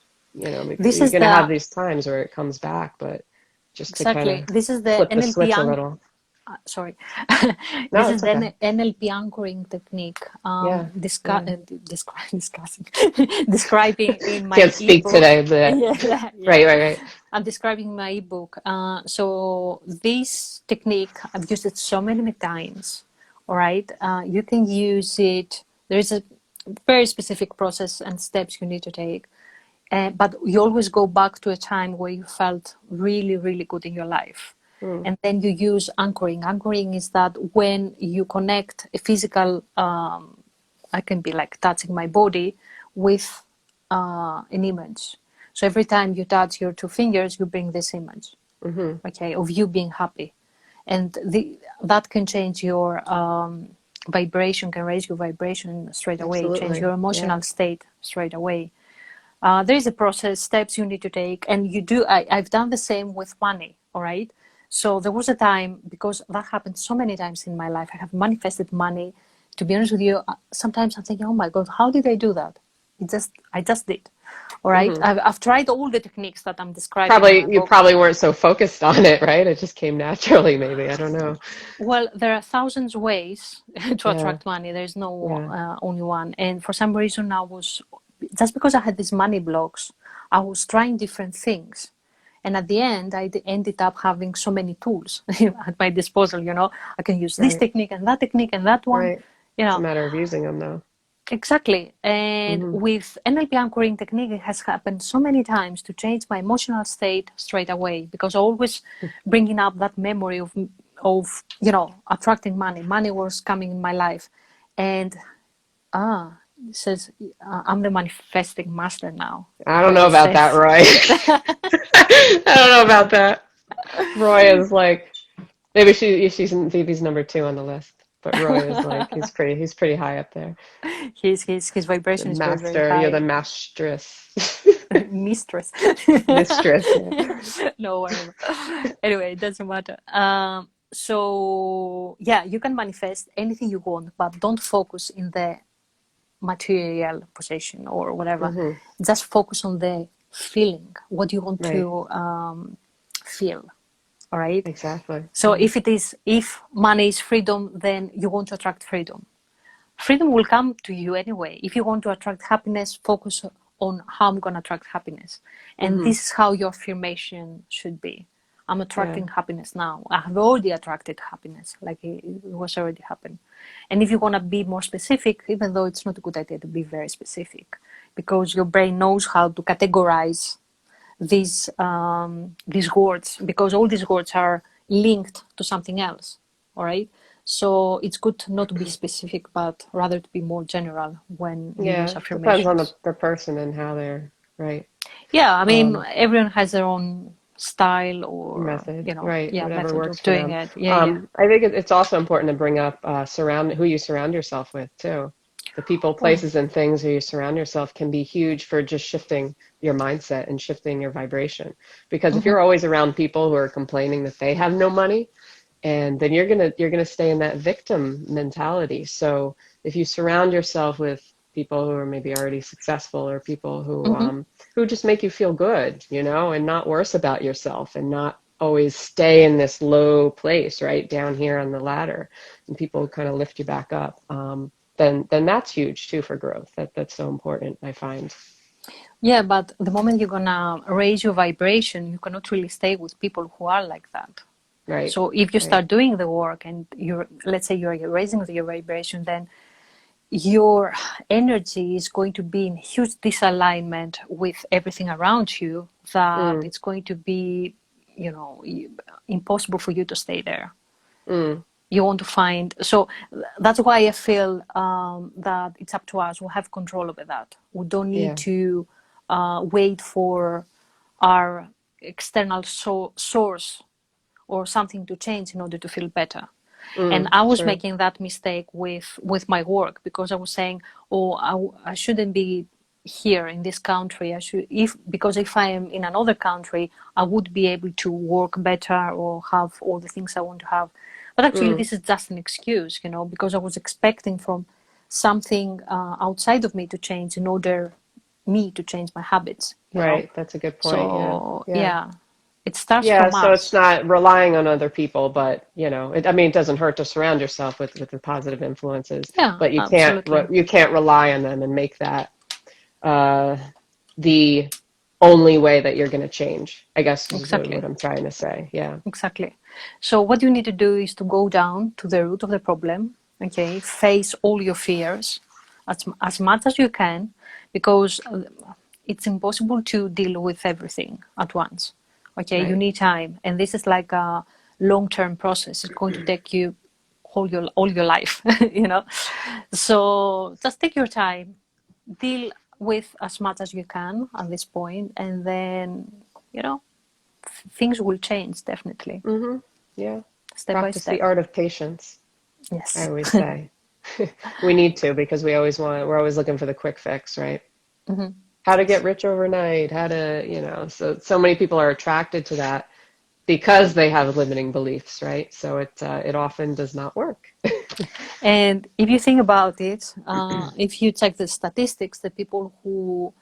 This you're is going to have the these times where it comes back, but just to kind exactly. of This is the flip the NLP switch a little. sorry. No, This is it's the okay. NLP anchoring technique, Yeah, yeah. discussing, describing in my Can't speak ebook. today, but Yeah, yeah, yeah. right, right, right. I'm describing my ebook. So this technique, I've used it so many times. All right. You can use it. There is a very specific process and steps you need to take. But you always go back to a time where you felt really, really good in your life. Mm, And then you use anchoring. Anchoring is that when you connect a physical, I can be like touching my body with an image. So every time you touch your two fingers, you bring this image, mm-hmm. okay, of you being happy. And that can change your vibration, can raise your vibration straight away, change Absolutely. your Yeah. emotional state straight away. There is a process, steps you need to take, and you do. I've done the same with money. All right. So there was a time, because that happened so many times in my life. I have manifested money. To be honest with you, sometimes I'm thinking, oh my God, how did I do that? I just did. All right. Hmm. I've tried all the techniques that I'm describing in Probably my you book. probably weren't so focused on it, right? It just came naturally, maybe. I don't know. Well, there are thousands ways to Yeah, attract money. There's no yeah. only one. And for some reason, just because I had these money blocks, I was trying different things. And at the end, ended up having so many tools at my disposal. I can use this Right, technique and that one. right. You It's a know, matter of using them, though. exactly. And Hmm. with NLP anchoring technique, it has happened so many times to change my emotional state straight away, because always bringing up that memory of attracting money. Money was coming in my life, and it says I'm the manifesting master now. I don't know Roy about that, says. Roy. I don't know about that. Roy is like maybe she's Phoebe's number two on the list, but Roy is like he's pretty high up there. His The vibration is very, very master, you're the high. mistress, Mistress. mistress. Yeah. No, whatever. Anyway, it doesn't matter. So yeah, you can manifest anything you want, but don't focus in the material possession or whatever. Hmm. Just focus on the feeling, what you want Right. to feel. All right. Exactly. So Hmm. if money is freedom, then you want to attract freedom. Freedom will come to you anyway. If you want to attract happiness, focus on how I'm going to attract happiness. And Hmm. this is how your affirmation should be. I'm Yeah. attracting happiness now. I have already attracted happiness, like it was already happened. And if you want to be more specific, even though it's not a good idea to be very specific, because your brain knows how to categorize these words, because all these words are linked to something else. All right. So it's good not to be specific, but rather to be more general when you use Yeah. Depends on the, affirmations. the person and how they're right. Yeah, I mean, Um, everyone has their own style or, Method, right? yeah, Whatever method works of for doing them. it. Yeah, yeah. I think it's also important to bring up who you surround yourself with too. The people, Oh, places, and things who you surround yourself can be huge for just shifting your mindset and shifting your vibration. Because if mm-hmm, you're always around people who are complaining that they have no money, and then you're gonna stay in that victim mentality. So if you surround yourself with people who are maybe already successful, or people mm-hmm. who just make you feel good, and not worse about yourself, and not always stay in this low place right down here on the ladder, and people kind of lift you back up. Then that's huge too for growth. That's so important, I find. Yeah, but the moment you're gonna raise your vibration, you cannot really stay with people who are like that. Right, So if you right. start doing the work and let's say you're raising your vibration, then your energy is going to be in huge disalignment with everything around you, that Mm, it's going to be, impossible for you to stay there. mm, You want to find, so that's why I feel that it's up to us. We have control over that. We don't need yeah. to wait for our external source or something to change in order to feel better. And I was True. making that mistake with my work, because I was saying, oh, I shouldn't be here in this country. Because if I am in another country, I would be able to work better or have all the things I want to have. But actually, Mm, this is just an excuse, because I was expecting from something outside of me to change in order me to change my habits. right. That's a good point. Yeah. So Yeah. yeah, it starts Yeah, from so it's us. not relying on other people, but I mean, it doesn't hurt to surround yourself with the positive influences, Yeah, but absolutely. you can't rely on them and make that uh, the only way that you're going to change, I guess is what Exactly. I'm trying to say. Yeah. Exactly. So what you need to do is to go down to the root of the problem, okay? Face all your fears as much as you can, because it's impossible to deal with everything at once, okay? You Right. need time, and this is like a long-term process. It's going to take you all your life, you know? So just take your time, deal with as much as you can at this point, and then, you know, things will change definitely, Mm-hmm. Yeah. step by Practice the step. art of patience, I Yes. always say. We need to because we're always looking for the quick fix, right? Mhm. how to get rich overnight, how to, so many people are attracted to that because they have limiting beliefs, right? So it often does not work. And if you think about it, if you check the statistics, the people who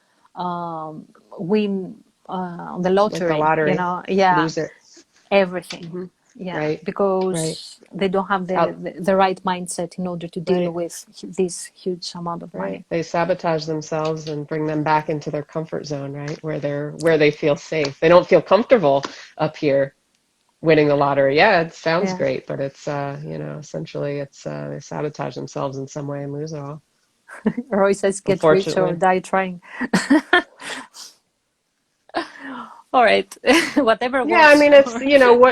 win on the Like the lottery, lottery, yeah, lose it. everything. Hmm. Yeah, Right, right. because they don't have Out, the right mindset in order to deal right, with this huge amount of right. money. They sabotage themselves and bring them back into their comfort zone, right? Where they feel safe. They don't feel comfortable up here winning the lottery. Yeah, it sounds Yeah, great, but it's essentially it's they sabotage themselves in some way and lose it all. Roy says, "Get rich or Unfortunately. die trying." All right, whatever Yeah, I works. mean it's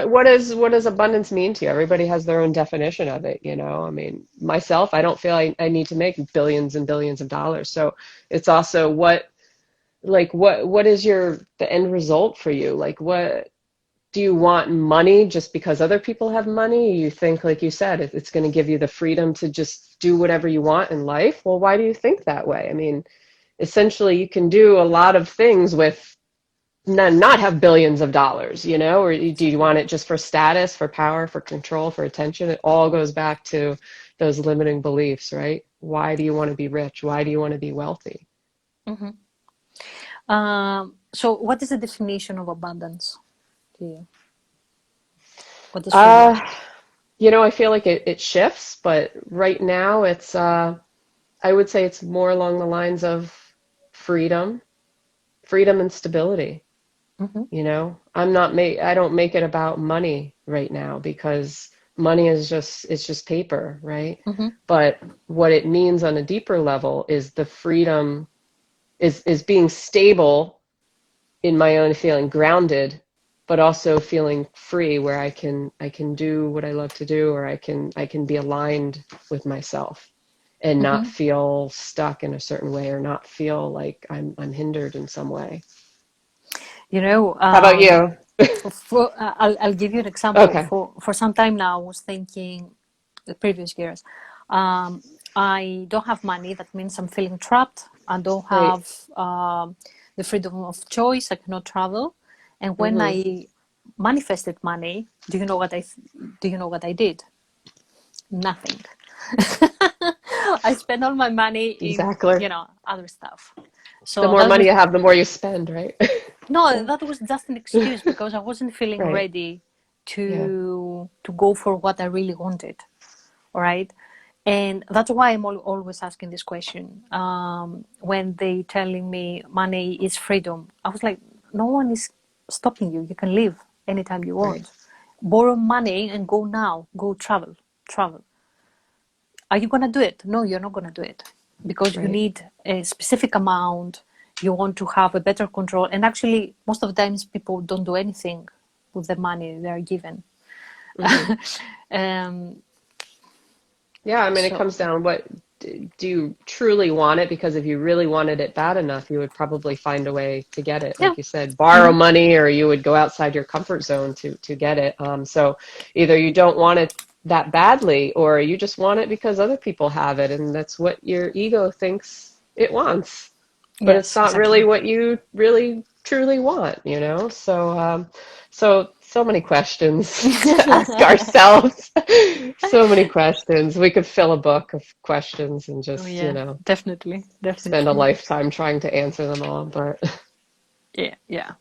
what does abundance mean to you? Everybody has their own definition of it. I mean, myself, I don't feel I need to make billions and billions of dollars. So it's also what is the end result for you? Like what do you want money just because other people have money? You think, like you said, it's going to give you the freedom to just do whatever you want in life. Well, why do you think that way? I mean, essentially, you can do a lot of things with not have billions of dollars, or do you want it just for status, for power, for control, for attention? It all goes back to those limiting beliefs, right? Why do you want to be rich? Why do you want to be wealthy? Mhm. So, what is the definition of abundance to you? What is for you? Uh, I feel like it shifts, but right now I would say it's more along the lines of freedom, freedom and stability. Mm-hmm. I don't make it about money right now because money it's just paper, right? Mm-hmm. But what it means on a deeper level is the freedom is being stable in my own feeling grounded, but also feeling free where I can do what I love to do, or I can be aligned with myself and not Mm-hmm. feel stuck in a certain way or not feel like I'm hindered in some way. You know, How about you? I'll give you an example. Okay. For some time now, I was thinking the previous years. I don't have money. That means I'm feeling trapped. I don't Right. have the freedom of choice. I cannot travel. And when Hmm. I manifested money, do you know what I did? Nothing. I spent all my money in Exactly. other stuff. The So more that money was you have, the more you spend, right? no, that was just an excuse because I wasn't feeling Right. ready Yeah. to go for what I really wanted. All right. And that's why I'm always asking this question. When they telling me money is freedom, I was like, no one is stopping you. You can leave anytime you Right. want. Borrow money and go now. Go travel. Travel. Are you gonna do it? No, you're not gonna do it because you Right. need a specific amount. You want to have a better control. And actually, most of the times people don't do anything with the money they are given. Hmm. um, Yeah, I mean, it so comes down what do you truly want it? Because if you really wanted it bad enough, you would probably find a way to get it. yeah. Like you said, borrow Hmm. money, or you would go outside your comfort zone to get it. So either you don't want it that badly, or you just want it because other people have it, and that's what your ego thinks it wants. But it's Yes, not really exactly. what you really truly want. So many questions to ask ourselves. So many questions. We could fill a book of questions and Oh just, yeah, definitely, spend a definitely. lifetime trying to answer them all. But Yeah, yeah.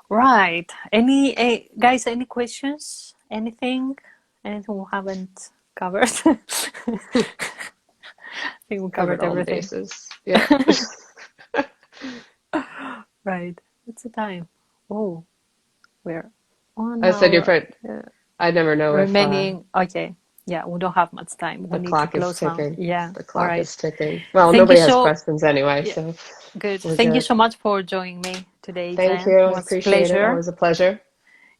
Right. Any guys? Any questions? Anything? Anything we haven't covered? I think we covered covered all the everything. bases. Yeah. Right. What's the time? Oh, we're one I said your hour friend, I never know if remaining. Okay. Yeah, we don't have much time. We the need to clock is close now. ticking. Yeah. The All clock right. is ticking. Well, Thank you nobody has so. questions anyway, Yeah. so Good. we're Thank you good. so much for joining me today, Thank Jen. you. It I was appreciate it. pleasure. Always a pleasure.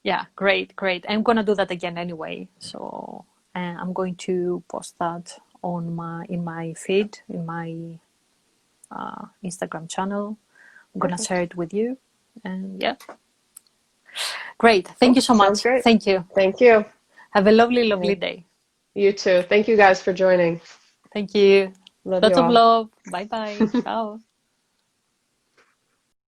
Yeah. Great. Great. I'm gonna do that again anyway. So I'm going to post that on my feed in my Instagram channel. I'm gonna share Perfect. it with you. And yeah. Great. Thank Cool. you so Sounds much. great. Thank you. Thank you. Have a lovely, All lovely right. day. You too. Thank you guys for joining. Thank you. Love you Lots of all. love. Bye bye. Ciao.